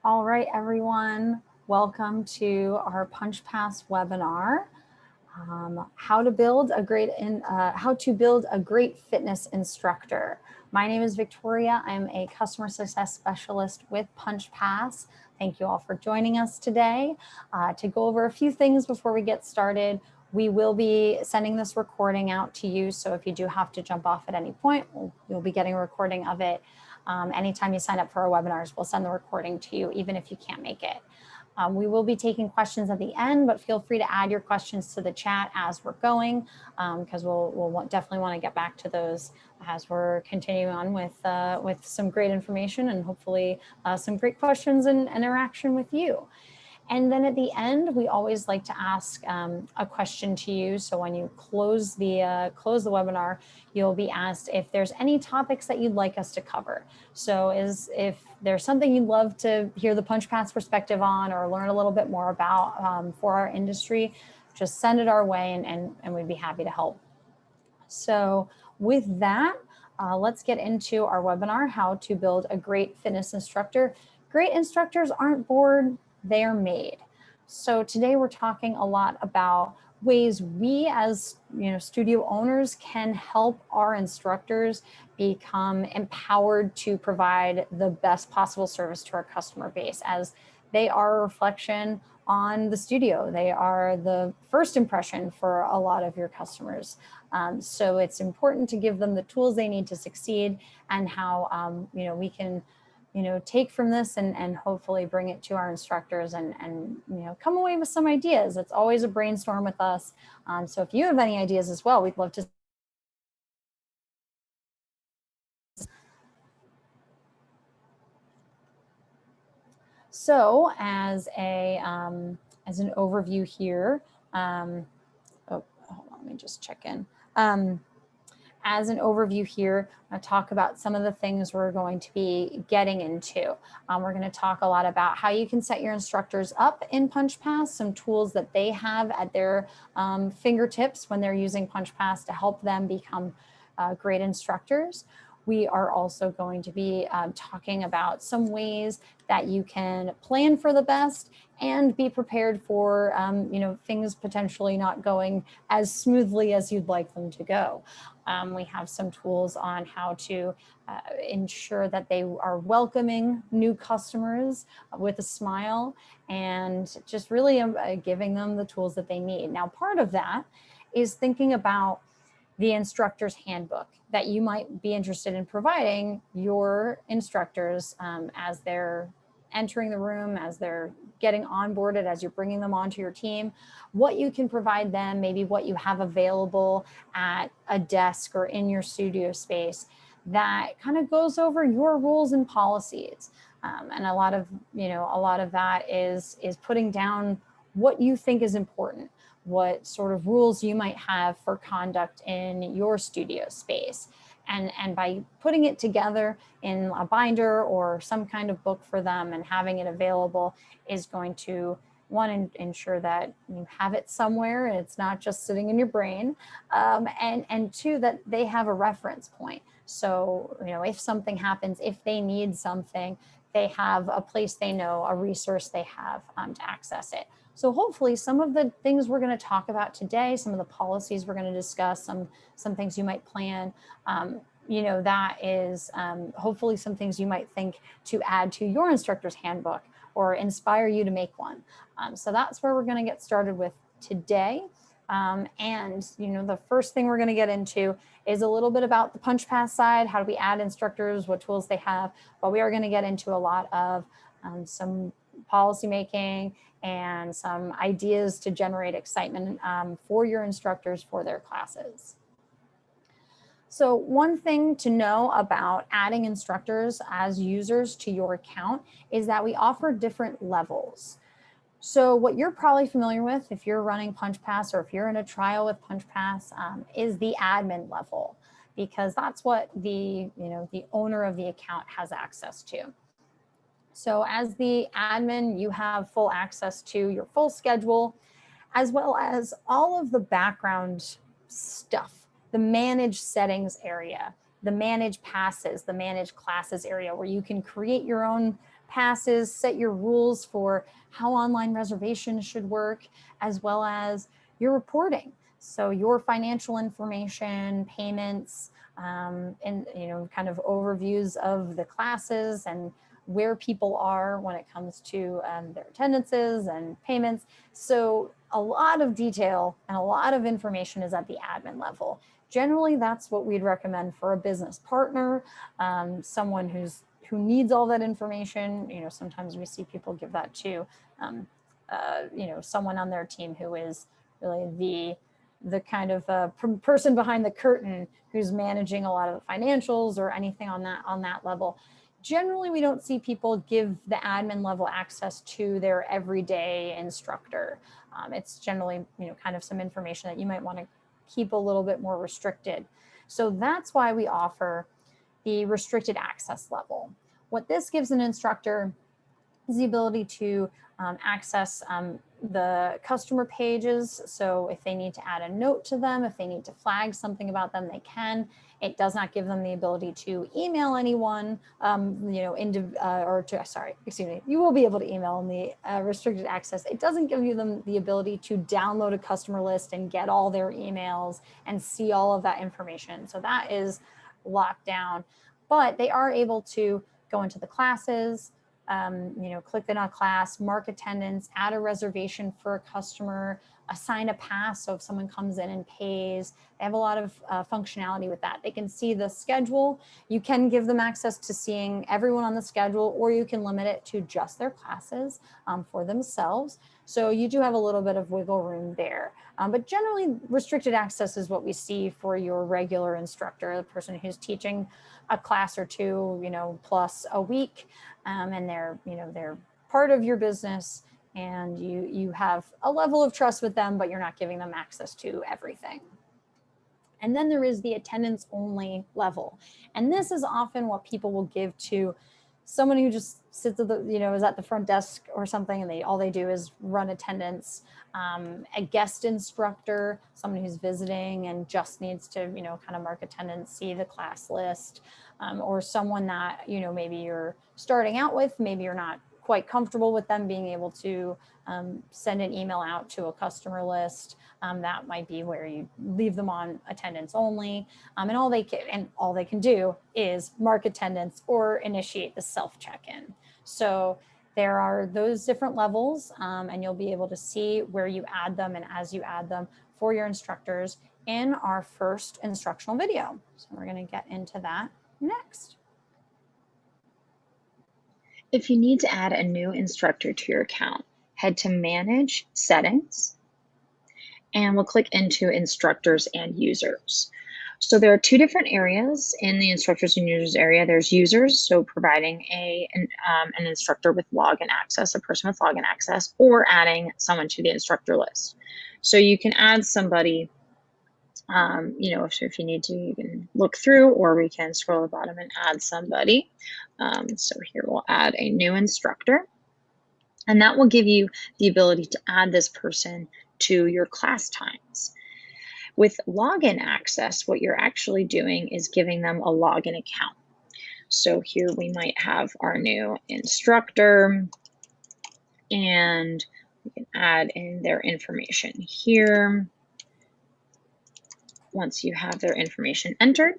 All right, everyone, welcome to our Punch Pass webinar, how to build a great fitness instructor. My name is Victoria. I'm a customer success specialist with Punch Pass. Thank you all for joining us today. To go over a few things before we get started, we will be sending this recording out to you. So if you do have to jump off at any point, you'll be getting a recording of it. Anytime you sign up for our webinars, we'll send the recording to you, even if you can't make it. We will be taking questions at the end, but feel free to add your questions to the chat as we're going, because we'll definitely want to get back to those as we're continuing on with some great information and hopefully some great questions and interaction with you. And then at the end, we always like to ask a question to you. So when you close the webinar, you'll be asked if there's any topics that you'd like us to cover. So if there's something you'd love to hear the Punch Pass perspective on or learn a little bit more about for our industry, just send it our way and we'd be happy to help. So with that, let's get into our webinar, how to build a great fitness instructor. Great instructors aren't bored, they are made. So today we're talking a lot about ways we as studio owners can help our instructors become empowered to provide the best possible service to our customer base, as they are a reflection on the studio. They are the first impression for a lot of your customers. So it's important to give them the tools they need to succeed, and how we can take from this and hopefully bring it to our instructors and come away with some ideas. It's always a brainstorm with us. So if you have any ideas as well, we'd love to. So as an overview here, oh, hold on, let me just check in. As an overview here, I'm going to talk about some of the things we're going to be getting into. We're going to talk a lot about how you can set your instructors up in Punch Pass, some tools that they have at their fingertips when they're using Punch Pass to help them become great instructors. We are also going to be talking about some ways that you can plan for the best and be prepared for things potentially not going as smoothly as you'd like them to go. We have some tools on how to ensure that they are welcoming new customers with a smile and just really giving them the tools that they need. Now, part of that is thinking about the instructor's handbook that you might be interested in providing your instructors as they're entering the room, as they're getting onboarded, as you're bringing them onto your team, what you can provide them, maybe what you have available at a desk or in your studio space that kind of goes over your rules and policies. And a lot of that is putting down what you think is important, what sort of rules you might have for conduct in your studio space. And by putting it together in a binder or some kind of book for them and having it available is going to, one, ensure that you have it somewhere and it's not just sitting in your brain, and two, that they have a reference point. So, if something happens, if they need something, they have a place they know, a resource they have to access it. So hopefully some of the things we're going to talk about today, some of the policies we're going to discuss, some things you might plan, that is hopefully some things you might think to add to your instructor's handbook or inspire you to make one. So that's where we're going to get started with today. And the first thing we're going to get into is a little bit about the Punch Pass side. How do we add instructors, what tools they have? But we are going to get into a lot of some policy making and some ideas to generate excitement for your instructors for their classes. So one thing to know about adding instructors as users to your account is that we offer different levels. So what you're probably familiar with if you're running Punch Pass or if you're in a trial with Punch Pass is the admin level, because that's what the owner of the account has access to. So as the admin, you have full access to your full schedule, as well as all of the background stuff, the manage settings area the manage passes, the manage classes area, where you can create your own passes, set your rules for how online reservations should work, as well as your reporting. So your financial information, payments, and kind of overviews of the classes and where people are when it comes to their attendances and payments. So a lot of detail and a lot of information is at the admin level. Generally, that's what we'd recommend for a business partner, someone who needs all that information. Sometimes we see people give that to, someone on their team who is really the kind of person behind the curtain who's managing a lot of the financials or anything on that level. Generally, we don't see people give the admin level access to their everyday instructor. It's generally, kind of some information that you might want to keep a little bit more restricted. So that's why we offer the restricted access level. What this gives an instructor is the ability to access the customer pages. So if they need to add a note to them, if they need to flag something about them, they can. It does not give them the ability to email anyone, you will be able to email in the restricted access. It doesn't give you them the ability to download a customer list and get all their emails and see all of that information. So that is locked down, but they are able to go into the classes, click in a class, mark attendance, add a reservation for a customer, assign a pass. So if someone comes in and pays, they have a lot of functionality with that. They can see the schedule. You can give them access to seeing everyone on the schedule, or you can limit it to just their classes for themselves. So you do have a little bit of wiggle room there. But generally, restricted access is what we see for your regular instructor, the person who's teaching a class or two, plus a week, and they're part of your business, and you have a level of trust with them, but you're not giving them access to everything. And then there is the attendance only level. And this is often what people will give to someone who just sits at the, is at the front desk or something, and all they do is run attendance. A guest instructor, someone who's visiting and just needs to, kind of mark attendance, see the class list, or someone that, maybe you're starting out with, maybe you're not quite comfortable with them being able to send an email out to a customer list. That might be where you leave them on attendance only, and all they can do is mark attendance or initiate the self check-in. So there are those different levels, and you'll be able to see where you add them and as you add them for your instructors in our first instructional video. So we're going to get into that next. If you need to add a new instructor to your account, head to Manage Settings, and we'll click into Instructors and Users. So there are two different areas in the Instructors and Users area. There's Users, so providing an instructor with login access, a person with login access, or adding someone to the instructor list. So you can add somebody, if you need to, you can look through, or we can scroll to the bottom and add somebody. So here we'll add a new instructor, and that will give you the ability to add this person to your class times. With login access, what you're actually doing is giving them a login account. So here we might have our new instructor, and we can add in their information here. Once you have their information entered,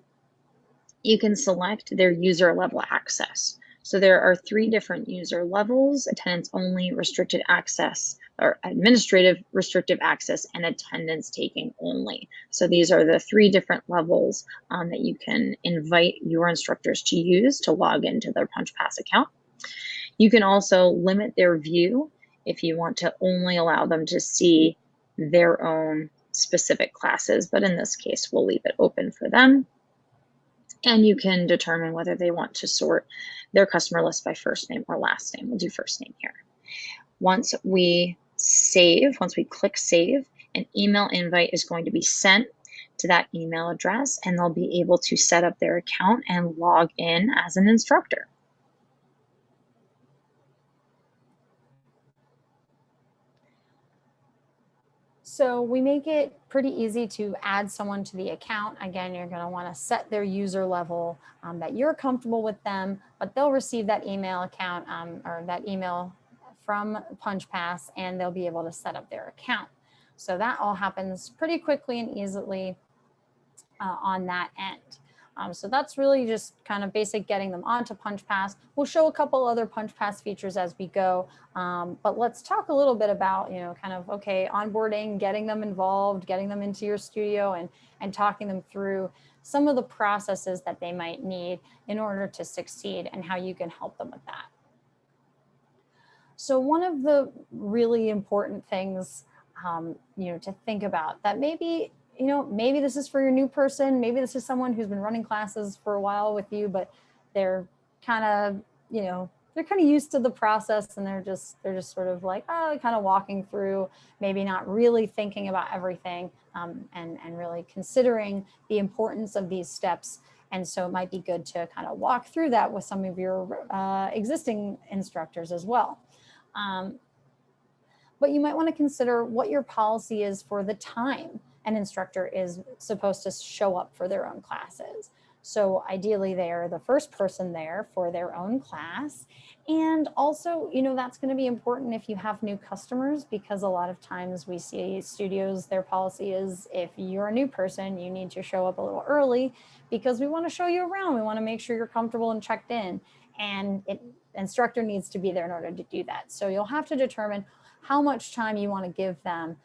you can select their user level access. So there are 3 different user levels: attendance only, restricted access, or administrative restrictive access, and attendance taking only. So these are the 3 different levels that you can invite your instructors to use to log into their PunchPass account. You can also limit their view if you want to only allow them to see their own specific classes, but in this case, we'll leave it open for them. And you can determine whether they want to sort their customer list by first name or last name. We'll do first name here. Once we click save, an email invite is going to be sent to that email address, and they'll be able to set up their account and log in as an instructor. So we make it pretty easy to add someone to the account. Again, you're going to want to set their user level that you're comfortable with them, but they'll receive that email account or that email from PunchPass, and they'll be able to set up their account. So that all happens pretty quickly and easily on that end. So that's really just kind of basic getting them onto PunchPass. We'll show a couple other PunchPass features as we go, but let's talk a little bit about, kind of, okay, onboarding, getting them involved, getting them into your studio, and talking them through some of the processes that they might need in order to succeed and how you can help them with that. So one of the really important things, to think about that maybe this is for your new person. Maybe this is someone who's been running classes for a while with you, but they're kind of, they're kind of used to the process, and they're just sort of like, kind of walking through, maybe not really thinking about everything, and really considering the importance of these steps. And so it might be good to kind of walk through that with some of your existing instructors as well. But you might want to consider what your policy is for the time an instructor is supposed to show up for their own classes. So ideally, they're the first person there for their own class. And also, that's going to be important if you have new customers, because a lot of times we see studios, their policy is if you're a new person, you need to show up a little early because we want to show you around. We want to make sure you're comfortable and checked in. And instructor needs to be there in order to do that. So you'll have to determine how much time you want to give them,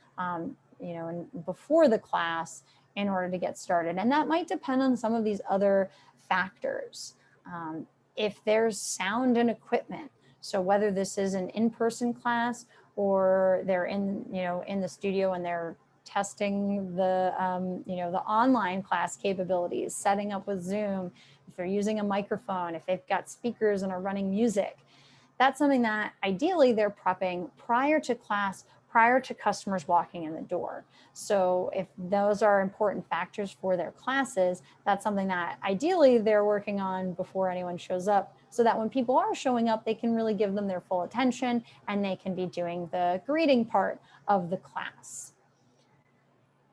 before the class in order to get started. And that might depend on some of these other factors. If there's sound and equipment, so whether this is an in-person class or they're in the studio and they're testing the the online class capabilities, setting up with Zoom, if they're using a microphone, if they've got speakers and are running music, that's something that ideally they're prepping prior to class, prior to customers walking in the door. So if those are important factors for their classes, that's something that ideally they're working on before anyone shows up, so that when people are showing up, they can really give them their full attention and they can be doing the greeting part of the class.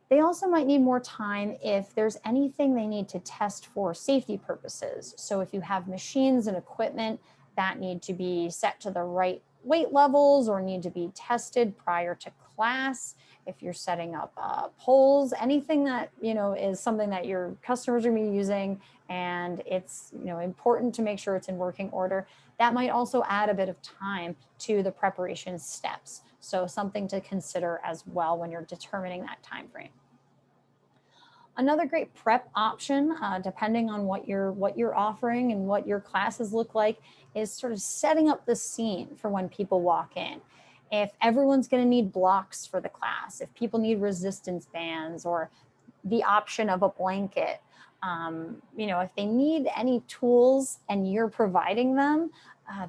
They also might need more time if there's anything they need to test for safety purposes. So if you have machines and equipment that need to be set to the right weight levels or need to be tested prior to class, if you're setting up polls, anything that is something that your customers are going to be using, and it's important to make sure it's in working order, that might also add a bit of time to the preparation steps. So something to consider as well when you're determining that time frame. Another great prep option, depending on what you're offering and what your classes look like, is sort of setting up the scene for when people walk in. If everyone's going to need blocks for the class, if people need resistance bands or the option of a blanket, if they need any tools and you're providing them,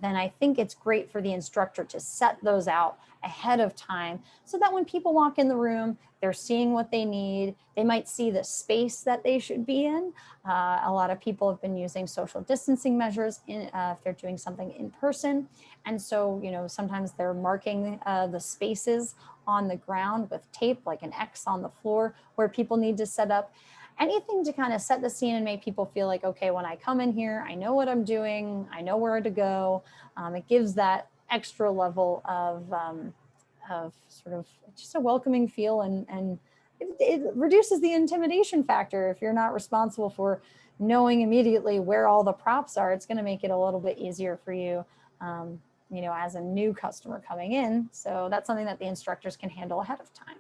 then I think it's great for the instructor to set those out ahead of time, so that when people walk in the room, they're seeing what they need. They might see the space that they should be in. A lot of people have been using social distancing measures if they're doing something in person. And so, sometimes they're marking the spaces on the ground with tape, like an X on the floor where people need to set up. Anything to kind of set the scene and make people feel like, okay, when I come in here, I know what I'm doing, I know where to go. It gives that extra level of sort of just a welcoming feel, and it reduces the intimidation factor. If you're not responsible for knowing immediately where all the props are, it's going to make it a little bit easier for you, as a new customer coming in. So that's something that the instructors can handle ahead of time.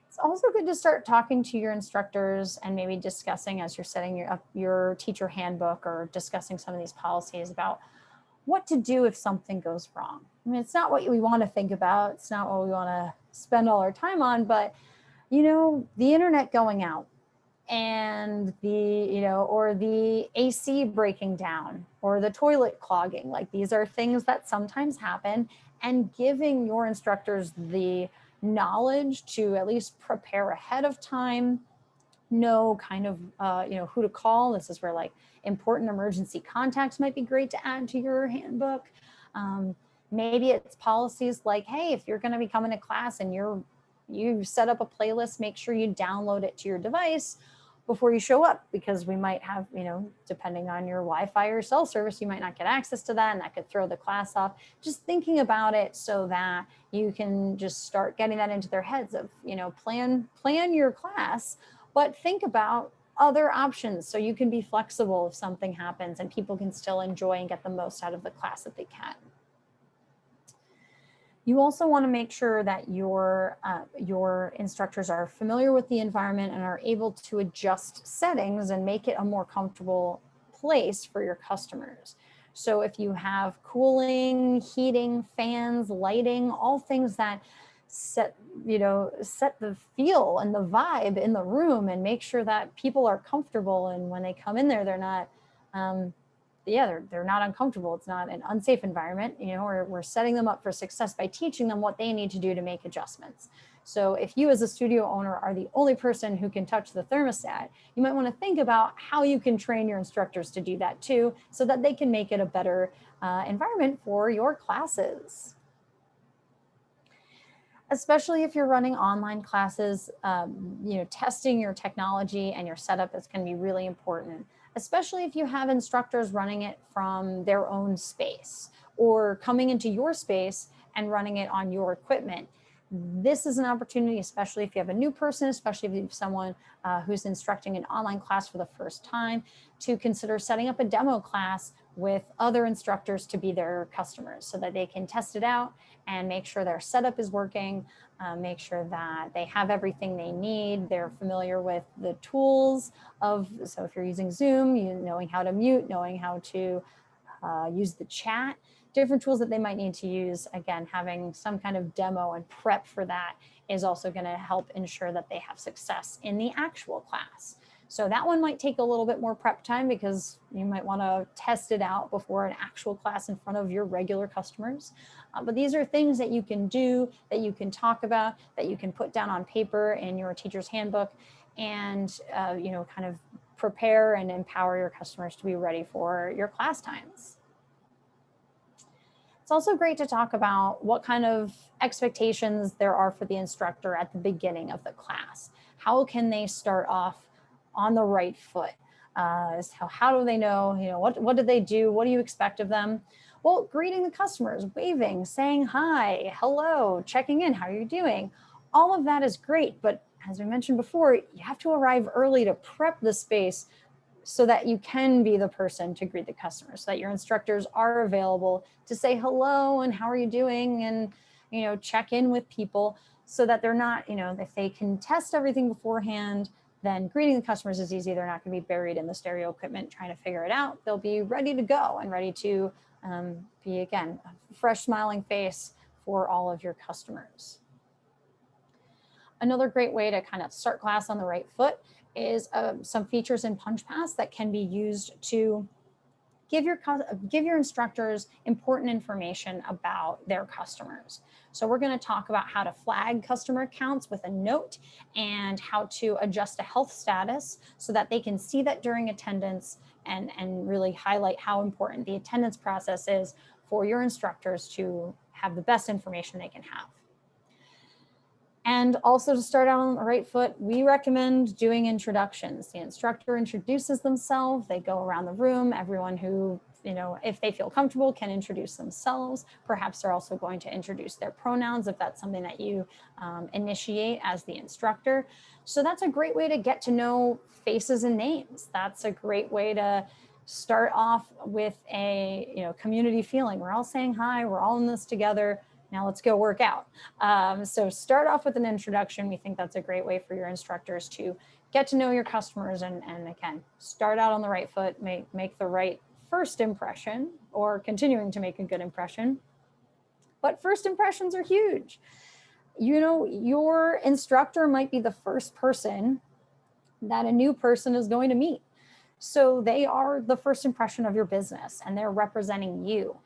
It's also good to start talking to your instructors and maybe discussing, as you're setting up your teacher handbook or discussing some of these policies, about what to do if something goes wrong. I mean, it's not what we want to think about. It's not what we want to spend all our time on, but the internet going out and or the AC breaking down or the toilet clogging, like these are things that sometimes happen, and giving your instructors the knowledge to at least prepare ahead of time, know kind of who to call. This is where like important emergency contacts might be great to add to your handbook. Maybe it's policies like, hey, if you're going to be coming to class and you set up a playlist, make sure you download it to your device before you show up, because we might have, depending on your Wi-Fi or cell service, you might not get access to that, and that could throw the class off. Just thinking about it so that you can just start getting that into their heads of, plan your class, but think about other options so you can be flexible if something happens and people can still enjoy and get the most out of the class that they can. You also want to make sure that your instructors are familiar with the environment and are able to adjust settings and make it a more comfortable place for your customers. So if you have cooling, heating, fans, lighting, all things that set the feel and the vibe in the room and make sure that people are comfortable, and when they come in there, they're not they're not uncomfortable. It's not an unsafe environment. We're setting them up for success by teaching them what they need to do to make adjustments. So if you as a studio owner are the only person who can touch the thermostat, you might want to think about how you can train your instructors to do that too, so that they can make it a better environment for your classes. Especially if you're running online classes, testing your technology and your setup is going to be really important, especially if you have instructors running it from their own space or coming into your space and running it on your equipment. This is an opportunity, especially if you have a new person, especially if you have someone who's instructing an online class for the first time, to consider setting up a demo class with other instructors to be their customers so that they can test it out and make sure their setup is working, make sure that they have everything they need, they're familiar with the tools so if you're using Zoom, knowing how to mute, knowing how to use the chat, different tools that they might need to use. Again, having some kind of demo and prep for that is also going to help ensure that they have success in the actual class. So that one might take a little bit more prep time because you might want to test it out before an actual class in front of your regular customers. But these are things that you can do, that you can talk about, that you can put down on paper in your teacher's handbook, and kind of prepare and empower your customers to be ready for your class times. It's also great to talk about what kind of expectations there are for the instructor at the beginning of the class. How can they start off on the right foot? So how do they know, what do they do? What do you expect of them? Well, greeting the customers, waving, saying hi, hello, checking in, how are you doing? All of that is great, but as we mentioned before, you have to arrive early to prep the space so that you can be the person to greet the customers, so that your instructors are available to say hello and how are you doing, and check in with people, so that they're not, if they can test everything beforehand, then greeting the customers is easy. They're not going to be buried in the stereo equipment trying to figure it out. They'll be ready to go and ready to be, again, a fresh smiling face for all of your customers. Another great way to kind of start class on the right foot is some features in PunchPass that can be used to give your instructors important information about their customers. So we're going to talk about how to flag customer accounts with a note, and how to adjust a health status so that they can see that during attendance, and really highlight how important the attendance process is for your instructors to have the best information they can have. And also, to start out on the right foot, we recommend doing introductions. The instructor introduces themselves, they go around the room, everyone who, if they feel comfortable, can introduce themselves. Perhaps they're also going to introduce their pronouns if that's something that you initiate as the instructor. So that's a great way to get to know faces and names. That's a great way to start off with a community feeling. We're all saying hi, we're all in this together. Now let's go work out. So start off with an introduction. We think that's a great way for your instructors to get to know your customers, and again, start out on the right foot, make the right first impression, or continuing to make a good impression. But first impressions are huge. Your instructor might be the first person that a new person is going to meet. So they are the first impression of your business, and they're representing you.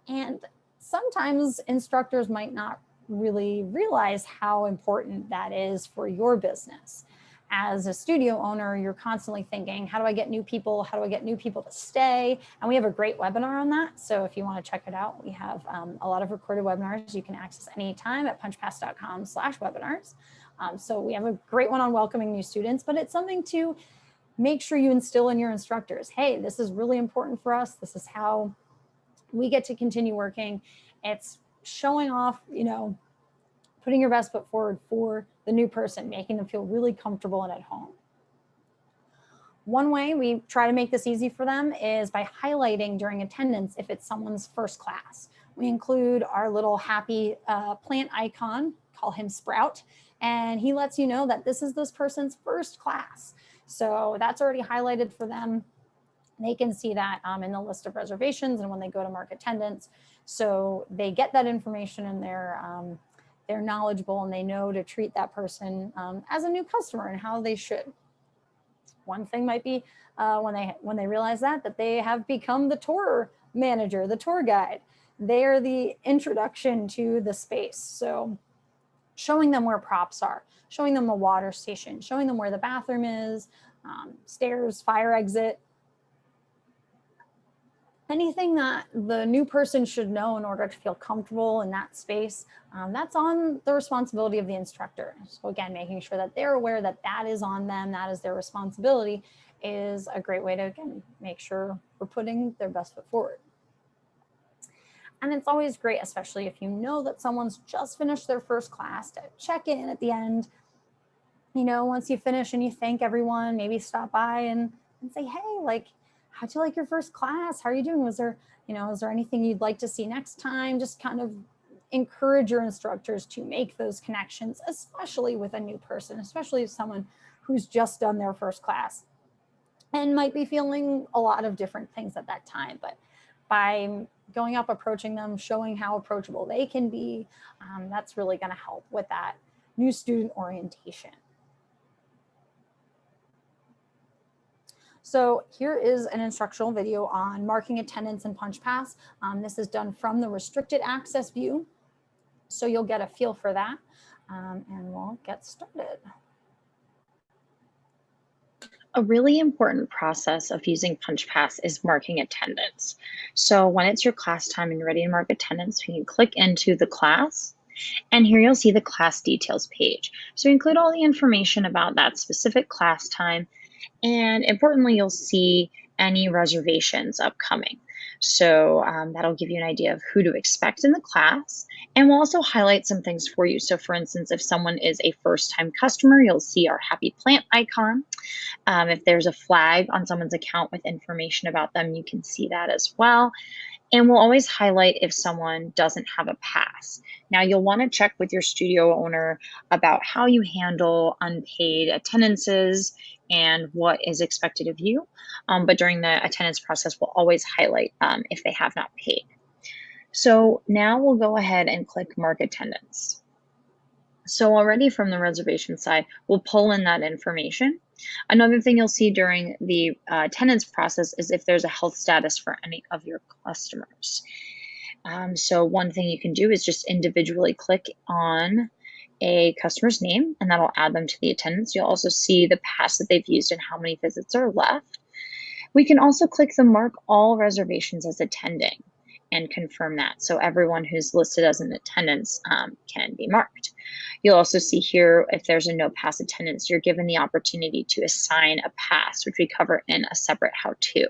And sometimes instructors might not really realize how important that is for your business. as a studio owner, you're constantly thinking, how do I get new people? How do I get new people to stay? And we have a great webinar on that. So if you want to check it out, we have a lot of recorded webinars you can access anytime at punchpass.com/webinars. So we have a great one on welcoming new students, but it's something to make sure you instill in your instructors. Hey, this is really important for us. This is how we get to continue working. It's showing off, putting your best foot forward for the new person, making them feel really comfortable and at home. One way we try to make this easy for them is by highlighting during attendance if it's someone's first class. We include our little happy plant icon, call him Sprout, and he lets you know that this is this person's first class. So that's already highlighted for them. They can see that in the list of reservations and when they go to mark attendance. So they get that information and they're knowledgeable and they know to treat that person as a new customer and how they should. One thing might be when they realize that they have become the tour manager, the tour guide. They are the introduction to the space. So showing them where props are, showing them the water station, showing them where the bathroom is, stairs, fire exit, anything that the new person should know in order to feel comfortable in that space, that's on the responsibility of the instructor. So again, making sure that they're aware that that is on them, that is their responsibility, is a great way to, again, make sure we're putting their best foot forward. And it's always great, especially if you know that someone's just finished their first class, to check in at the end. Once you finish and you thank everyone, maybe stop by and say, hey, like, how'd you like your first class? How are you doing? Is there anything you'd like to see next time? Just kind of encourage your instructors to make those connections, especially with a new person, especially someone who's just done their first class and might be feeling a lot of different things at that time. But by going up, approaching them, showing how approachable they can be, that's really going to help with that new student orientation. So here is an instructional video on marking attendance in PunchPass. This is done from the restricted access view. So you'll get a feel for that, and we'll get started. A really important process of using PunchPass is marking attendance. So when it's your class time and you're ready to mark attendance, you can click into the class, and here you'll see the class details page. So we include all the information about that specific class time, and importantly, you'll see any reservations upcoming. So that'll give you an idea of who to expect in the class. And we'll also highlight some things for you. So for instance, if someone is a first-time customer, you'll see our happy plant icon. If there's a flag on someone's account with information about them, you can see that as well. And we'll always highlight if someone doesn't have a pass. Now, you'll want to check with your studio owner about how you handle unpaid attendances and what is expected of you. But during the attendance process, we'll always highlight if they have not paid. So now we'll go ahead and click Mark Attendance. So already from the reservation side, we'll pull in that information. Another thing you'll see during the attendance process is if there's a health status for any of your customers. So one thing you can do is just individually click on a customer's name, and that'll add them to the attendance. You'll also see the pass that they've used and how many visits are left. We can also click the Mark All Reservations as Attending and confirm that. So everyone who's listed as an attendance can be marked. You'll also see here, if there's a no pass attendance, you're given the opportunity to assign a pass, which we cover in a separate how-to.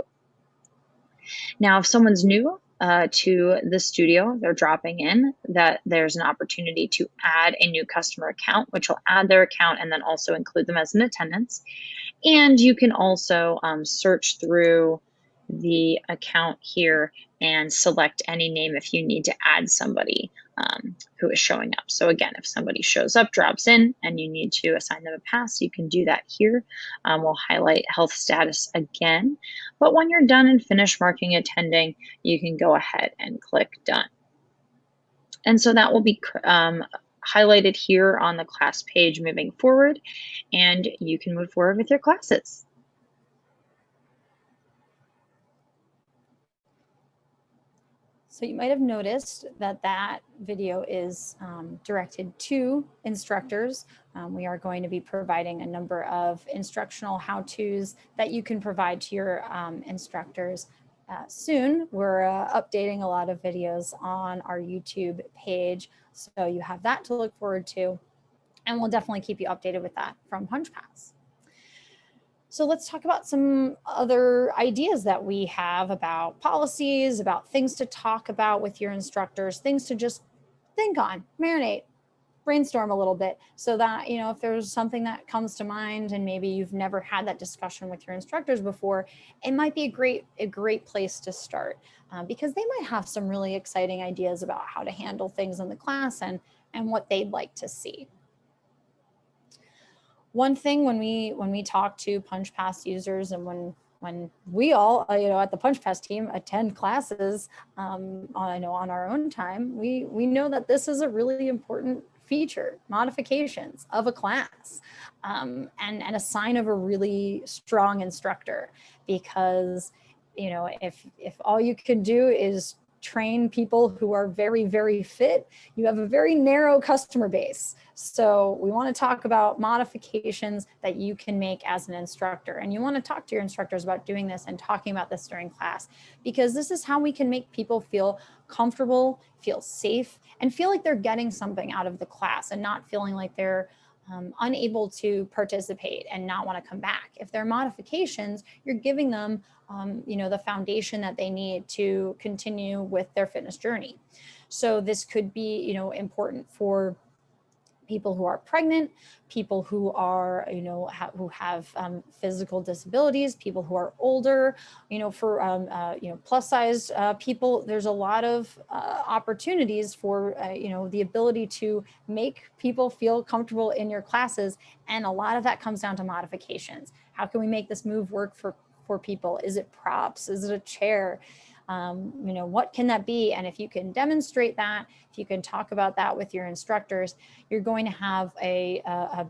Now, if someone's new to the studio, they're dropping in, that there's an opportunity to add a new customer account, which will add their account and then also include them as an attendance. And you can also search through the account here and select any name if you need to add somebody who is showing up. So again, if somebody shows up, drops in, and you need to assign them a pass, you can do that here. We'll highlight health status again. But when you're done and finished marking attending, you can go ahead and click Done. And so that will be highlighted here on the class page moving forward, and you can move forward with your classes. So you might have noticed that that video is directed to instructors. We are going to be providing a number of instructional how-tos that you can provide to your instructors soon. We're updating a lot of videos on our YouTube page, so you have that to look forward to. And we'll definitely keep you updated with that from PunchPass. So let's talk about some other ideas that we have about policies, about things to talk about with your instructors, things to just think on, marinate, brainstorm a little bit, so that, you know, if there's something that comes to mind and maybe you've never had that discussion with your instructors before, it might be a great place to start, because they might have some really exciting ideas about how to handle things in the class and what they'd like to see. One thing when we talk to PunchPass users, and when we all, at the PunchPass team attend classes, on our own time, we know that this is a really important feature, modifications of a class, and a sign of a really strong instructor, because, if all you can do is train people who are very, very fit, you have a very narrow customer base. So we want to talk about modifications that you can make as an instructor. And you want to talk to your instructors about doing this and talking about this during class, because this is how we can make people feel comfortable, feel safe, and feel like they're getting something out of the class and not feeling like they're unable to participate and not want to come back. If they're modifications, you're giving them the foundation that they need to continue with their fitness journey. So this could be, important for people who are pregnant, people who are, who have physical disabilities, people who are older, for, plus size people. There's a lot of opportunities for, the ability to make people feel comfortable in your classes. And a lot of that comes down to modifications. How can we make this move work for people? Is it props? Is it a chair? What can that be? And if you can demonstrate that, if you can talk about that with your instructors, you're going to have a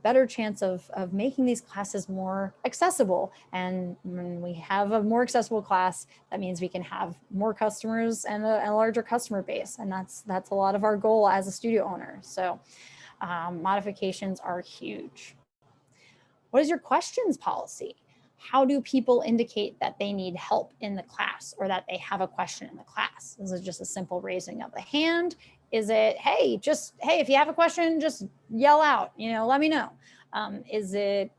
better chance of making these classes more accessible. And when we have a more accessible class, that means we can have more customers and a larger customer base. And that's a lot of our goal as a studio owner. So modifications are huge. What is your questions policy? How do people indicate that they need help in the class or that they have a question in the class? Is it just a simple raising of the hand? Is it, hey, if you have a question, just yell out, let me know. Is it,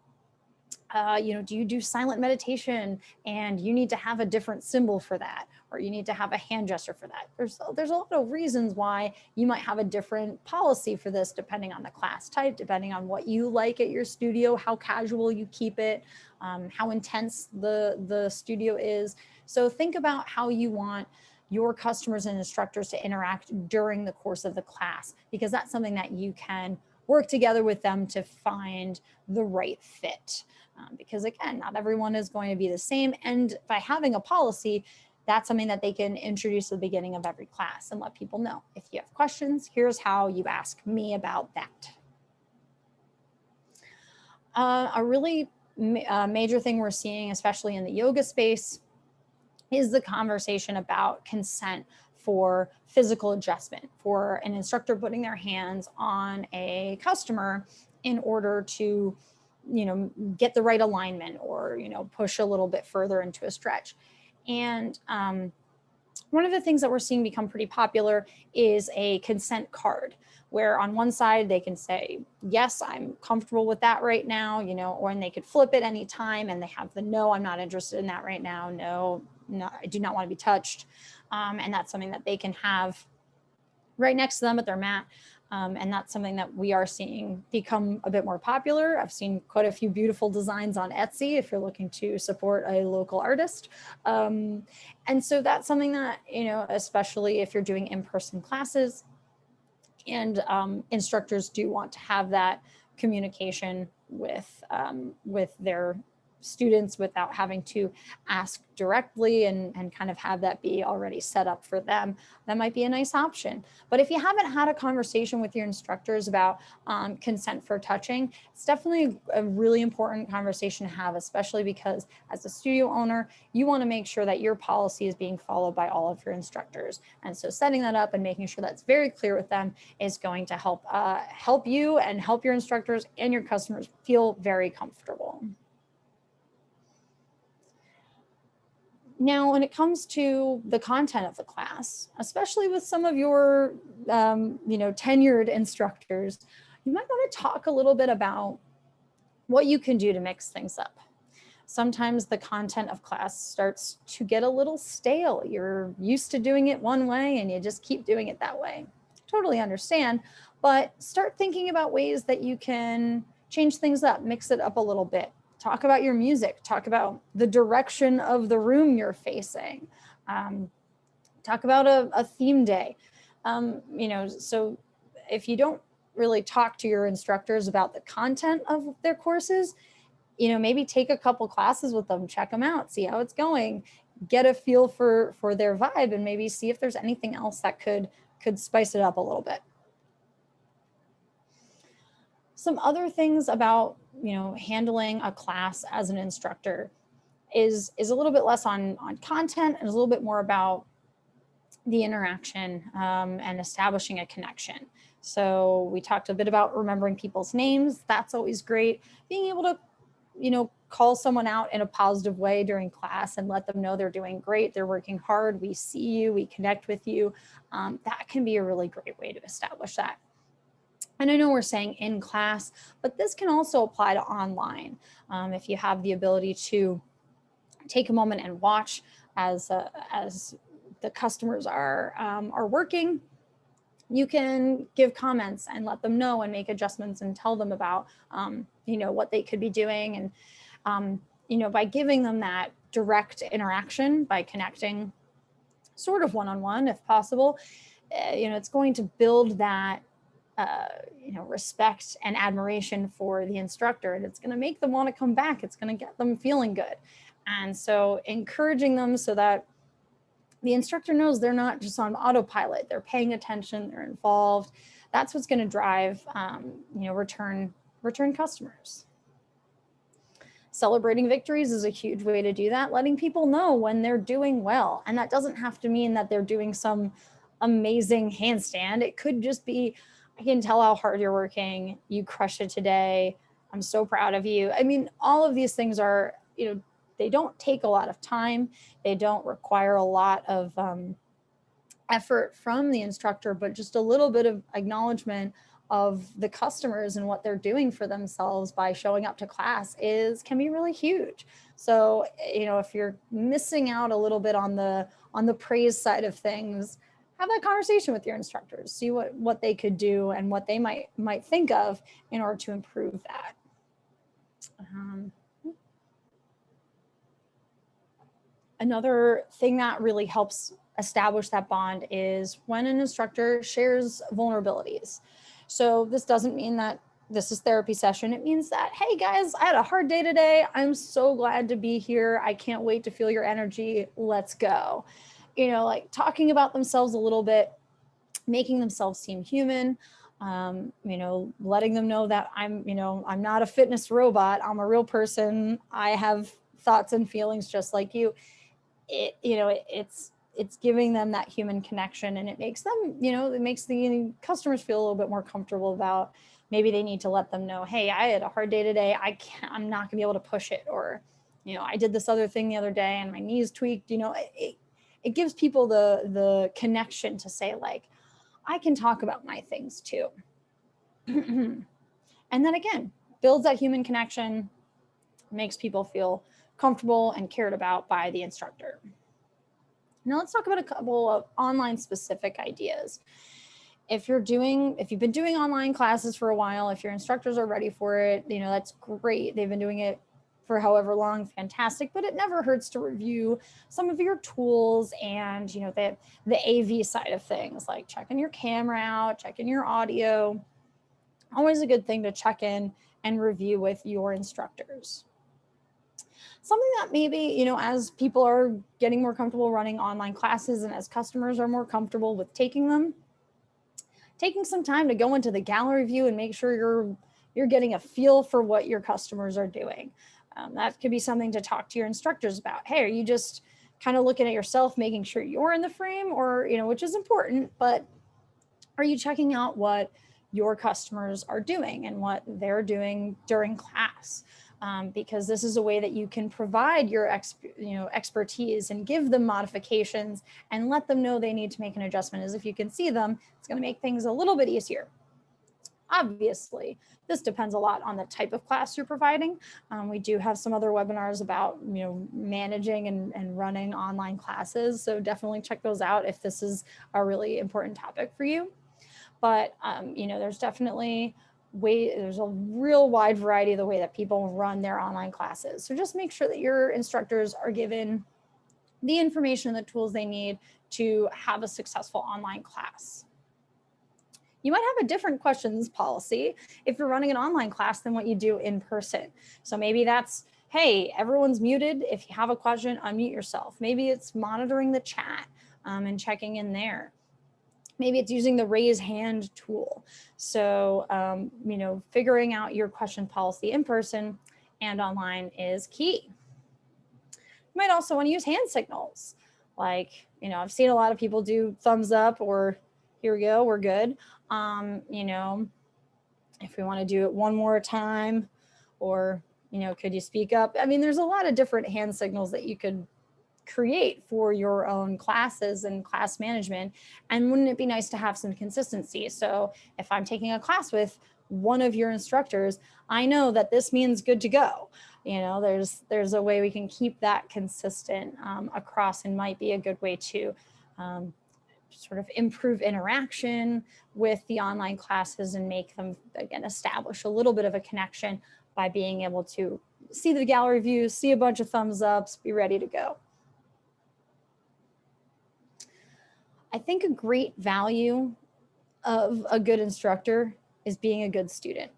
do you do silent meditation and you need to have a different symbol for that, or you need to have a hand gesture for that? There's a lot of reasons why you might have a different policy for this, depending on the class type, depending on what you like at your studio, how casual you keep it, how intense the studio is. So think about how you want your customers and instructors to interact during the course of the class, because that's something that you can work together with them to find the right fit. Because again, not everyone is going to be the same. And by having a policy, that's something that they can introduce at the beginning of every class and let people know, if you have questions, here's how you ask me about that. A really major thing we're seeing, especially in the yoga space, is the conversation about consent for physical adjustment, for an instructor putting their hands on a customer in order to, get the right alignment, or, push a little bit further into a stretch. And one of the things that we're seeing become pretty popular is a consent card, where on one side they can say, yes, I'm comfortable with that right now, or and they could flip it anytime and they have the no, I'm not interested in that right now. No, I do not want to be touched. And that's something that they can have right next to them at their mat. And that's something that we are seeing become a bit more popular. I've seen quite a few beautiful designs on Etsy if you're looking to support a local artist. And so that's something that, especially if you're doing in-person classes, and instructors do want to have that communication with their students without having to ask directly and kind of have that be already set up for them, that might be a nice option. But if you haven't had a conversation with your instructors about consent for touching, it's definitely a really important conversation to have, especially because as a studio owner, you want to make sure that your policy is being followed by all of your instructors. And so setting that up and making sure that's very clear with them is going to help you and help your instructors and your customers feel very comfortable. Now, when it comes to the content of the class, especially with some of your, tenured instructors, you might want to talk a little bit about what you can do to mix things up. Sometimes the content of class starts to get a little stale. You're used to doing it one way and you just keep doing it that way. Totally understand, but start thinking about ways that you can change things up, mix it up a little bit. Talk about your music, talk about the direction of the room you're facing. Talk about a theme day. So if you don't really talk to your instructors about the content of their courses, maybe take a couple classes with them, check them out, see how it's going, get a feel for their vibe, and maybe see if there's anything else that could spice it up a little bit. Some other things about handling a class as an instructor is a little bit less on content and is a little bit more about the interaction and establishing a connection. So we talked a bit about remembering people's names. That's always great. Being able to call someone out in a positive way during class and let them know they're doing great, they're working hard, we see you, we connect with you. That can be a really great way to establish that. And I know we're saying in class, but this can also apply to online. If you have the ability to take a moment and watch as the customers are working, you can give comments and let them know and make adjustments and tell them about what they could be doing. And by giving them that direct interaction, by connecting sort of one-on-one if possible, it's going to build that respect and admiration for the instructor, and it's going to make them want to come back. It's going to get them feeling good. And so encouraging them so that the instructor knows they're not just on autopilot, they're paying attention, they're involved. That's what's going to drive return customers. Celebrating victories is a huge way to do that, letting people know when they're doing well. And that doesn't have to mean that they're doing some amazing handstand. It could just be, I can tell how hard you're working, you crushed it today, I'm so proud of you. I mean, all of these things are, they don't take a lot of time, they don't require a lot of effort from the instructor, but just a little bit of acknowledgement of the customers and what they're doing for themselves by showing up to class can be really huge. So, if you're missing out a little bit on the praise side of things, have that conversation with your instructors, see what they could do and what they might think of in order to improve that. Another thing that really helps establish that bond is when an instructor shares vulnerabilities. So this doesn't mean that this is therapy session. It means that, hey guys, I had a hard day today. I'm so glad to be here. I can't wait to feel your energy. Let's go. Like talking about themselves a little bit, making themselves seem human, letting them know that I'm not a fitness robot. I'm a real person. I have thoughts and feelings just like you. It's giving them that human connection, and it makes them, it makes the customers feel a little bit more comfortable about, maybe they need to let them know, hey, I had a hard day today. I'm not gonna be able to push it. Or, I did this other thing the other day and my knees tweaked. It gives people the connection to say, like, I can talk about my things too. And then again, builds that human connection, makes people feel comfortable and cared about by the instructor. Now let's talk about a couple of online specific ideas. If you've been doing online classes for a while, if your instructors are ready for it, that's great. They've been doing it for however long, fantastic. But it never hurts to review some of your tools and the AV side of things, like checking your camera out, checking your audio. Always a good thing to check in and review with your instructors. Something that maybe, as people are getting more comfortable running online classes and as customers are more comfortable with taking them, taking some time to go into the gallery view and make sure you're getting a feel for what your customers are doing. That could be something to talk to your instructors about. Hey, are you just kind of looking at yourself, making sure you're in the frame, or which is important, but are you checking out what your customers are doing and what they're doing during class? Because this is a way that you can provide your expertise and give them modifications and let them know they need to make an adjustment. As if you can see them, it's going to make things a little bit easier. Obviously, this depends a lot on the type of class you're providing. We do have some other webinars about managing and running online classes, so definitely check those out if this is a really important topic for you. But there's definitely there's a real wide variety of the way that people run their online classes. So just make sure that your instructors are given the information and the tools they need to have a successful online class. You might have a different questions policy if you're running an online class than what you do in person. So maybe that's, hey, everyone's muted. If you have a question, unmute yourself. Maybe it's monitoring the chat and checking in there. Maybe it's using the raise hand tool. So, figuring out your question policy in person and online is key. You might also want to use hand signals. Like, I've seen a lot of people do thumbs up or here we go, we're good. If we want to do it one more time, or, could you speak up? I mean, there's a lot of different hand signals that you could create for your own classes and class management. And wouldn't it be nice to have some consistency? So if I'm taking a class with one of your instructors, I know that this means good to go. There's a way we can keep that consistent across, and might be a good way to sort of improve interaction with the online classes and make them, again, establish a little bit of a connection by being able to see the gallery view, see a bunch of thumbs ups, be ready to go. I think a great value of a good instructor is being a good student.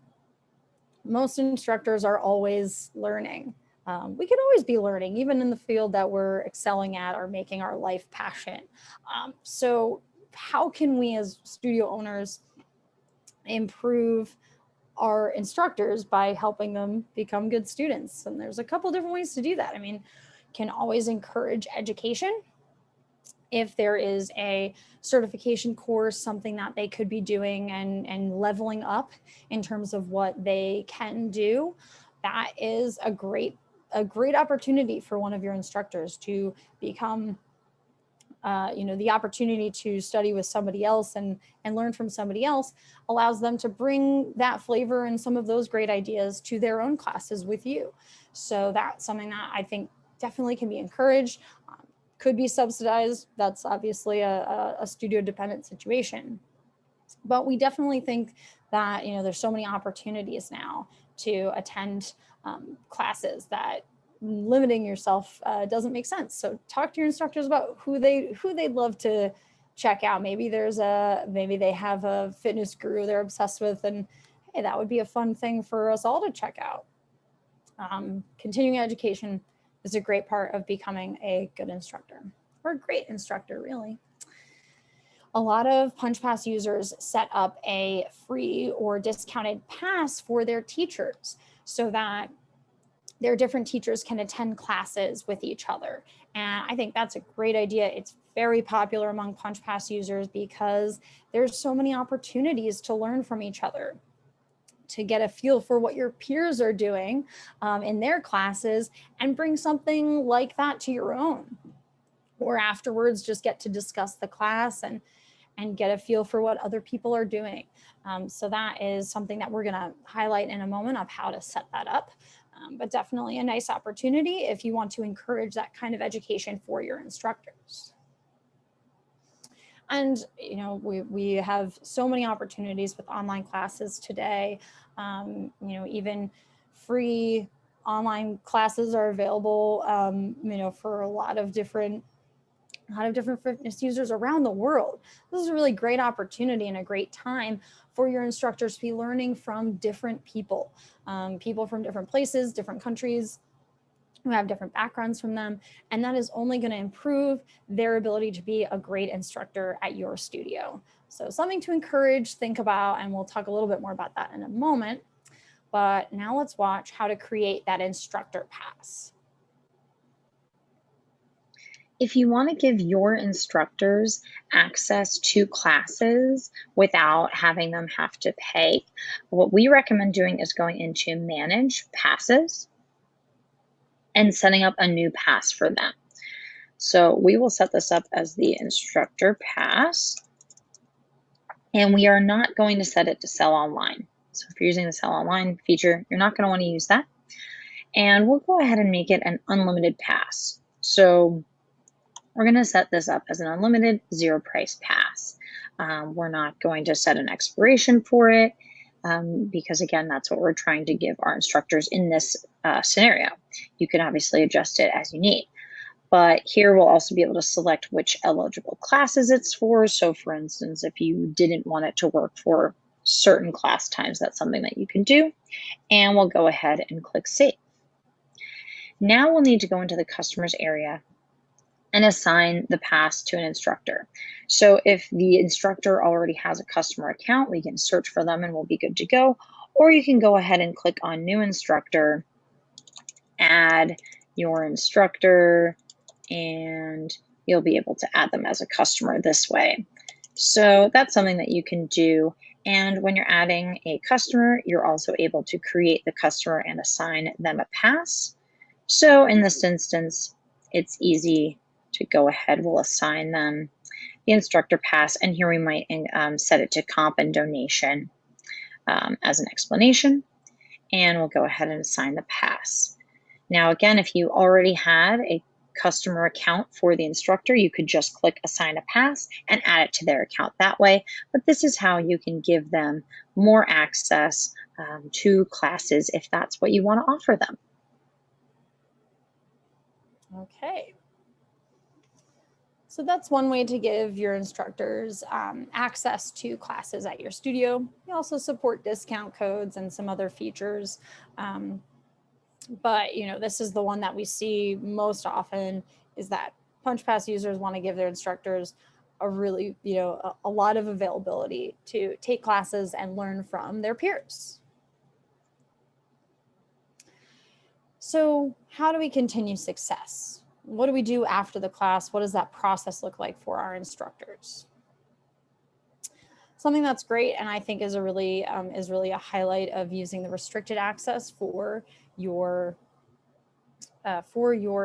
Most instructors are always learning. We can always be learning, even in the field that we're excelling at or making our life passion. So how can we as studio owners improve our instructors by helping them become good students? And there's a couple different ways to do that. I mean, can always encourage education. If there is a certification course, something that they could be doing and leveling up in terms of what they can do, that is a great opportunity for one of your instructors to become, the opportunity to study with somebody else and learn from somebody else allows them to bring that flavor and some of those great ideas to their own classes with you. So that's something that I think definitely can be encouraged. Could be subsidized. That's obviously a studio dependent situation. But we definitely think that, there's so many opportunities now to attend classes that limiting yourself doesn't make sense. So talk to your instructors about who they'd love to check out. Maybe maybe they have a fitness guru they're obsessed with, and hey, that would be a fun thing for us all to check out. Continuing education is a great part of becoming a good instructor, or a great instructor, really. A lot of PunchPass users set up a free or discounted pass for their teachers so that their different teachers can attend classes with each other. And I think that's a great idea. It's very popular among PunchPass users because there's so many opportunities to learn from each other, to get a feel for what your peers are doing in their classes, and bring something like that to your own. Or afterwards, just get to discuss the class and get a feel for what other people are doing. So that is something that we're going to highlight in a moment of how to set that up. But definitely a nice opportunity if you want to encourage that kind of education for your instructors. And, we have so many opportunities with online classes today. Even free online classes are available, for a lot of different fitness users around the world. This is a really great opportunity and a great time for your instructors to be learning from different people, people from different places, different countries, who have different backgrounds from them, and that is only going to improve their ability to be a great instructor at your studio. So something to encourage, think about, and we'll talk a little bit more about that in a moment. But now let's watch how to create that instructor pass. If you want to give your instructors access to classes without having them have to pay, what we recommend doing is going into Manage Passes and setting up a new pass for them. So we will set this up as the instructor pass, and we are not going to set it to sell online. So if you're using the sell online feature, you're not going to want to use that. And we'll go ahead and make it an unlimited pass. So we're going to set this up as an unlimited zero price pass. We're not going to set an expiration for it because, again, that's what we're trying to give our instructors in this scenario. You can obviously adjust it as you need. But here we'll also be able to select which eligible classes it's for. So for instance, if you didn't want it to work for certain class times, that's something that you can do. And we'll go ahead and click Save. Now we'll need to go into the customers area and assign the pass to an instructor. So if the instructor already has a customer account, we can search for them and we'll be good to go. Or you can go ahead and click on New Instructor, add your instructor, and you'll be able to add them as a customer this way. So that's something that you can do. And when you're adding a customer, you're also able to create the customer and assign them a pass. So in this instance, it's easy to go ahead. We'll assign them the instructor pass, and here we might set it to comp and donation as an explanation, and we'll go ahead and assign the pass. Now, again, if you already had a customer account for the instructor, you could just click assign a pass and add it to their account that way. But this is how you can give them more access to classes if that's what you want to offer them. Okay. So that's one way to give your instructors access to classes at your studio. You also support discount codes and some other features. But this is the one that we see most often, is that PunchPass users want to give their instructors a really, a lot of availability to take classes and learn from their peers. So how do we continue success? What do we do after the class? What does that process look like for our instructors? Something that's great, and I think is really a highlight of using the restricted access for your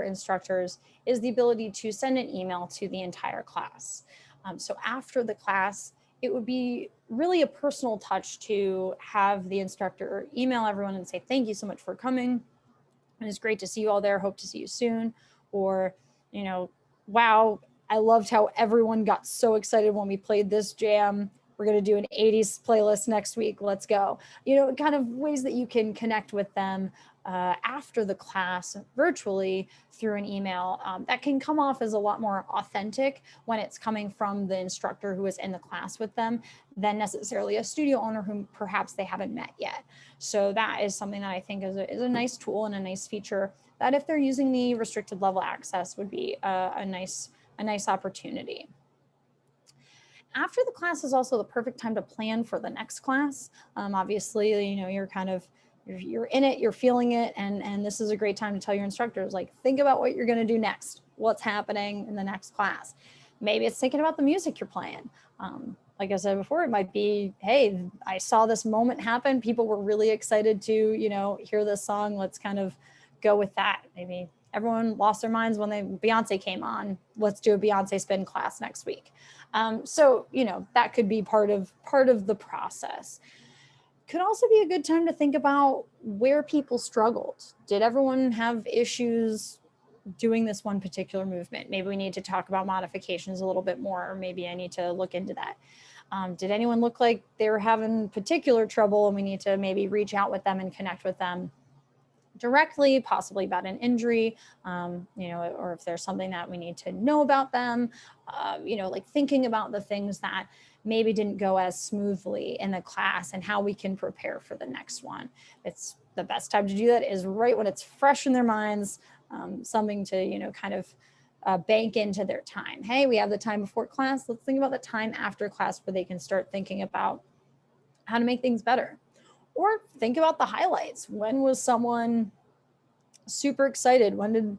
instructors, is the ability to send an email to the entire class. So after the class, it would be really a personal touch to have the instructor email everyone and say, thank you so much for coming. And it's great to see you all there. Hope to see you soon. Or, wow, I loved how everyone got so excited when we played this jam. We're going to do an 80s playlist next week. Let's go. Kind of ways that you can connect with them after the class virtually through an email that can come off as a lot more authentic when it's coming from the instructor who is in the class with them than necessarily a studio owner whom perhaps they haven't met yet. So that is something that I think is a nice tool and a nice feature that, if they're using the restricted level access, would be a nice opportunity. After the class is also the perfect time to plan for the next class. Obviously, you're in it, you're feeling it, and this is a great time to tell your instructors, like, think about what you're going to do next, what's happening in the next class. Maybe it's thinking about the music you're playing. Like I said before, it might be, hey, I saw this moment happen. People were really excited to, hear this song. Let's kind of go with that. Maybe everyone lost their minds when Beyonce came on. Let's do a Beyonce spin class next week. So, that could be part of the process. Could also be a good time to think about where people struggled. Did everyone have issues doing this one particular movement? Maybe we need to talk about modifications a little bit more, or maybe I need to look into that. Did anyone look like they were having particular trouble and we need to maybe reach out with them and connect with them directly, possibly about an injury, or if there's something that we need to know about them, like thinking about the things that maybe didn't go as smoothly in the class and how we can prepare for the next one. It's the best time to do that is right when it's fresh in their minds, something to, kind of bank into their time. Hey, we have the time before class. Let's think about the time after class where they can start thinking about how to make things better. Or think about the highlights. When was someone super excited? When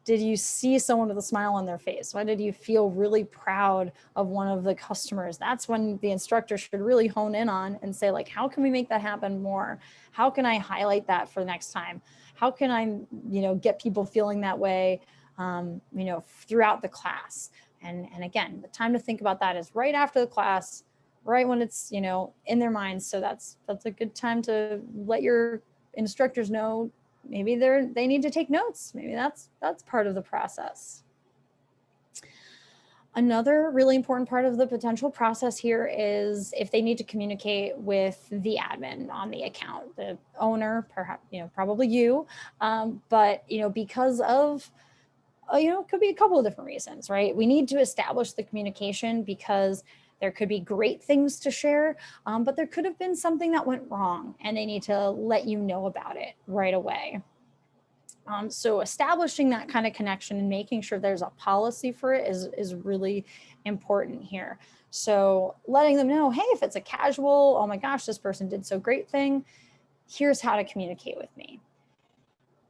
did you see someone with a smile on their face? When did you feel really proud of one of the customers? That's when the instructor should really hone in on and say, like, how can we make that happen more? How can I highlight that for next time? How can I, get people feeling that way, throughout the class? And again, the time to think about that is right after the class, right when it's, in their minds. So that's a good time to let your instructors know maybe they need to take notes. Maybe that's part of the process. Another really important part of the potential process here is if they need to communicate with the admin on the account, the owner, perhaps, probably you, but, because of, it could be a couple of different reasons, right? We need to establish the communication because there could be great things to share, but there could have been something that went wrong and they need to let you know about it right away. So establishing that kind of connection and making sure there's a policy for it is really important here. So letting them know, hey, if it's a casual, oh my gosh, this person did so great thing, here's how to communicate with me.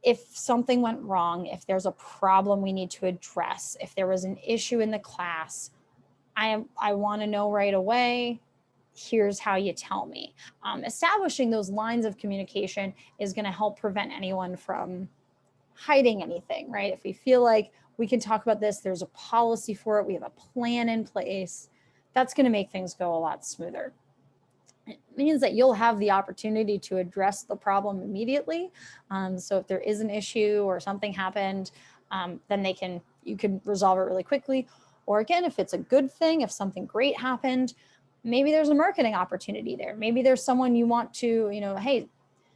If something went wrong, if there's a problem we need to address, if there was an issue in the class, I want to know right away. Here's how you tell me. Establishing those lines of communication is going to help prevent anyone from hiding anything, right? If we feel like we can talk about this, there's a policy for it, we have a plan in place, that's going to make things go a lot smoother. It means that you'll have the opportunity to address the problem immediately. So if there is an issue or something happened, then you can resolve it really quickly. Or again, if it's a good thing, if something great happened, maybe there's a marketing opportunity there. Maybe there's someone you want to, hey,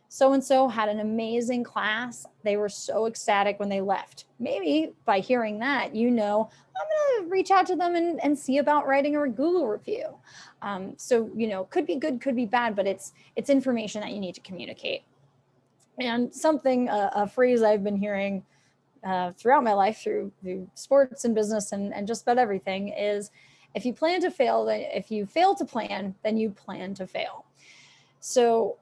so-and-so had an amazing class. They were so ecstatic when they left. Maybe by hearing that, I'm going to reach out to them and see about writing a Google review. So, could be good, could be bad, but it's information that you need to communicate. And a phrase I've been hearing throughout my life through sports and business and just about everything is, if you fail to plan, then you plan to fail. So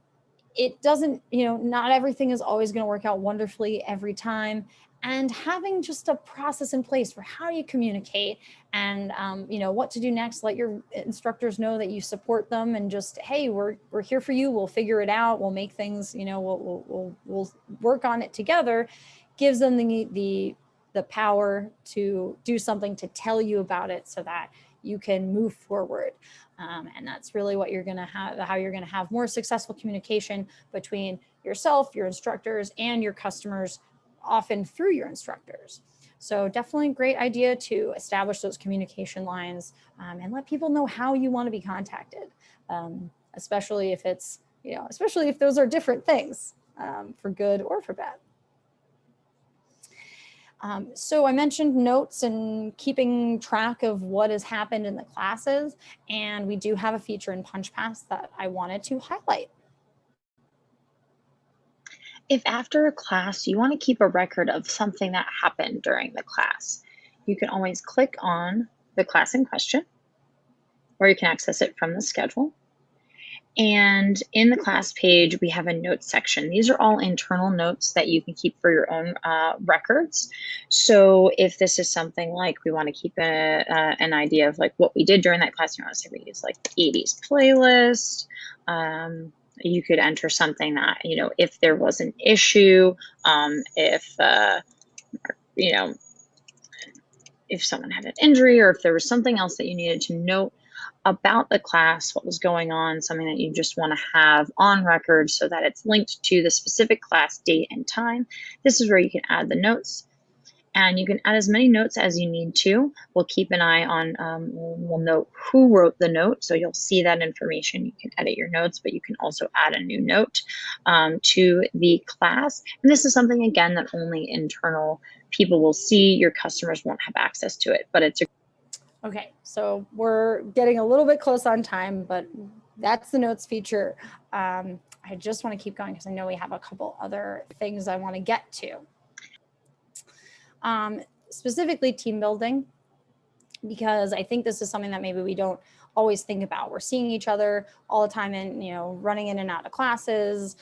it doesn't, not everything is always going to work out wonderfully every time. And having just a process in place for how you communicate and, what to do next, let your instructors know that you support them and just, hey, we're here for you. We'll figure it out. We'll make things, we'll work on it together, gives them the power to do something, to tell you about it so that you can move forward. And that's really what you're going to have, how you're going to have more successful communication between yourself, your instructors, and your customers, often through your instructors. So definitely a great idea to establish those communication lines and let people know how you want to be contacted, especially if especially if those are different things, for good or for bad. So I mentioned notes and keeping track of what has happened in the classes, and we do have a feature in PunchPass that I wanted to highlight. If after a class you want to keep a record of something that happened during the class, you can always click on the class in question, or you can access it from the schedule. And in the class page, we have a notes section. These are all internal notes that you can keep for your own records. So if this is something like we want to keep an idea of like what we did during that class, you want to say we use like the 80s playlist. You could enter something that, if there was an issue, if someone had an injury, or if there was something else that you needed to note about the class, what was going on, something that you just want to have on record so that it's linked to the specific class date and time. This is where you can add the notes, and you can add as many notes as you need to. We'll keep an eye on, we'll note who wrote the note, so you'll see that information. You can edit your notes, but you can also add a new note to the class. And this is something, again, that only internal people will see. Your customers won't have access to it, but it's a Okay, so we're getting a little bit close on time, but that's the notes feature. I just want to keep going because I know we have a couple other things I want to get to. specifically team building, because I think this is something that maybe we don't always think about. We're seeing each other all the time and, running in and out of classes,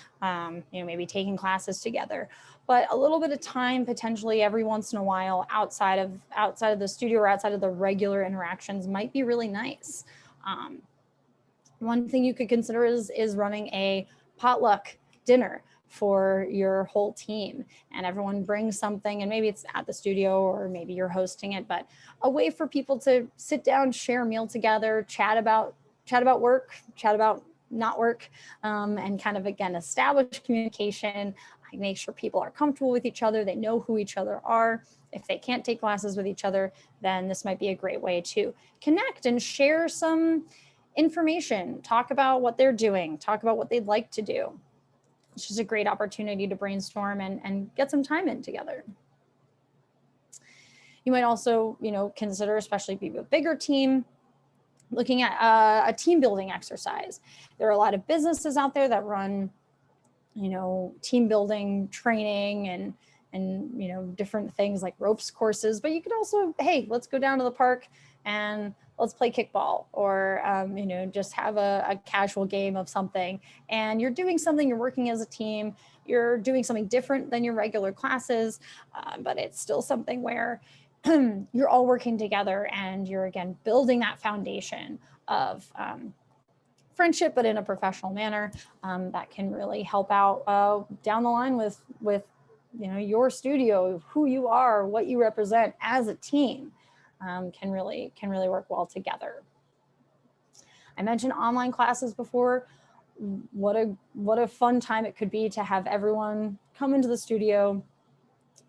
maybe taking classes together. But a little bit of time potentially every once in a while outside of the studio or outside of the regular interactions might be really nice. One thing you could consider is running a potluck dinner for your whole team, and everyone brings something, and maybe it's at the studio or maybe you're hosting it, but a way for people to sit down, share a meal together, chat about work, chat about not work, and kind of, again, establish communication, make sure people are comfortable with each other, they know who each other are. If they can't take classes with each other, then this might be a great way to connect and share some information, talk about what they're doing, talk about what they'd like to do. It's just a great opportunity to brainstorm and get some time in together. You might also, consider, especially if you have a bigger team, looking at a team building exercise. There are a lot of businesses out there that run, team building training and different things like ropes courses. But you could also, hey, let's go down to the park and let's play kickball, or just have a casual game of something. And you're doing something, you're working as a team, you're doing something different than your regular classes, but it's still something where you're all working together and you're, again, building that foundation of friendship, but in a professional manner, that can really help out down the line with your studio, who you are, what you represent as a team. Can really work well together. I mentioned online classes before. What a fun time it could be to have everyone come into the studio.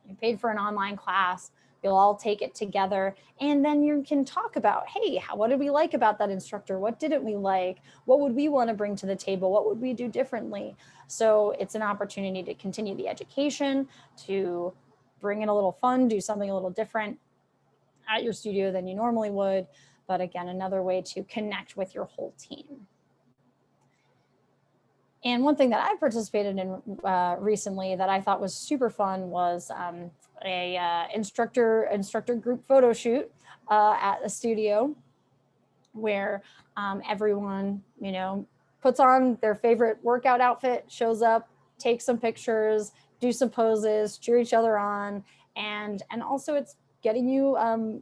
You paid for an online class. You'll all take it together, and then you can talk about, hey, what did we like about that instructor? What didn't we like? What would we want to bring to the table? What would we do differently? So it's an opportunity to continue the education, to bring in a little fun, do something a little different at your studio than you normally would. But again, another way to connect with your whole team. And one thing that I participated in recently that I thought was super fun was a instructor group photo shoot at a studio where everyone, puts on their favorite workout outfit, shows up, takes some pictures, do some poses, cheer each other on, and also it's getting you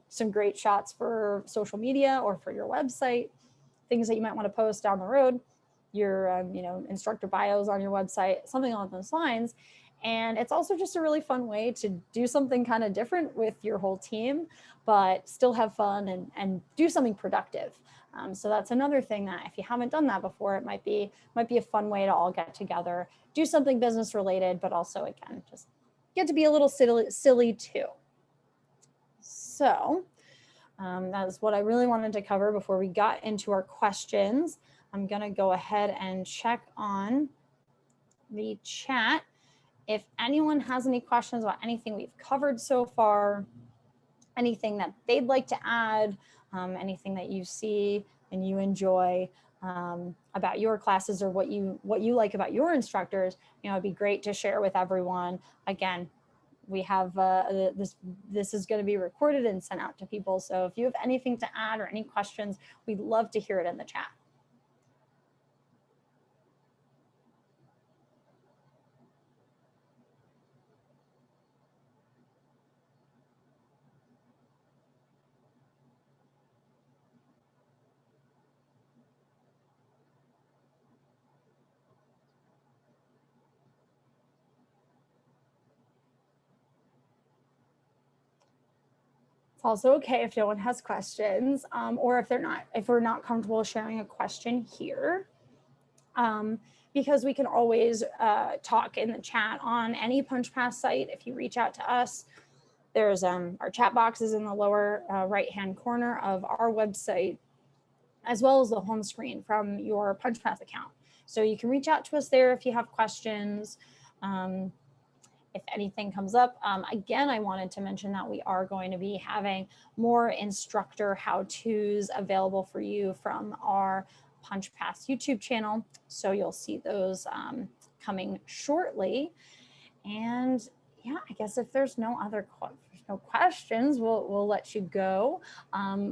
some great shots for social media or for your website, things that you might want to post down the road, your instructor bios on your website, something along those lines. And it's also just a really fun way to do something kind of different with your whole team, but still have fun and do something productive. So that's another thing that, if you haven't done that before, it might be a fun way to all get together, do something business related, but also, again, just get to be a little silly too. So that is what I really wanted to cover before we got into our questions. I'm going to go ahead and check on the chat. If anyone has any questions about anything we've covered so far, anything that they'd like to add, anything that you see and you enjoy about your classes, or what you like about your instructors, it'd be great to share with everyone. Again, we have this is going to be recorded and sent out to people. So if you have anything to add or any questions, we'd love to hear it in the chat. Also okay if no one has questions, or if we're not comfortable sharing a question here, because we can always talk in the chat on any PunchPass site. If you reach out to us, there's our chat boxes in the lower right hand corner of our website, as well as the home screen from your PunchPass account. So you can reach out to us there if you have questions. If anything comes up. Again, I wanted to mention that we are going to be having more instructor how-tos available for you from our PunchPass YouTube channel. So you'll see those coming shortly. And yeah, I guess if there's no other no questions, we'll let you go.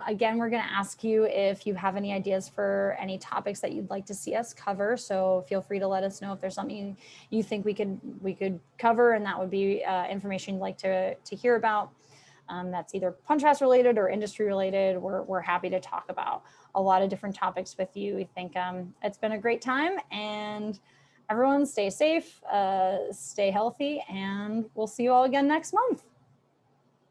Again, we're going to ask you if you have any ideas for any topics that you'd like to see us cover. So feel free to let us know if there's something you think we could cover, and that would be information you'd like to hear about. That's either punch pass related or industry related. We're happy to talk about a lot of different topics with you. We think it's been a great time, and everyone stay safe, stay healthy, and we'll see you all again next month.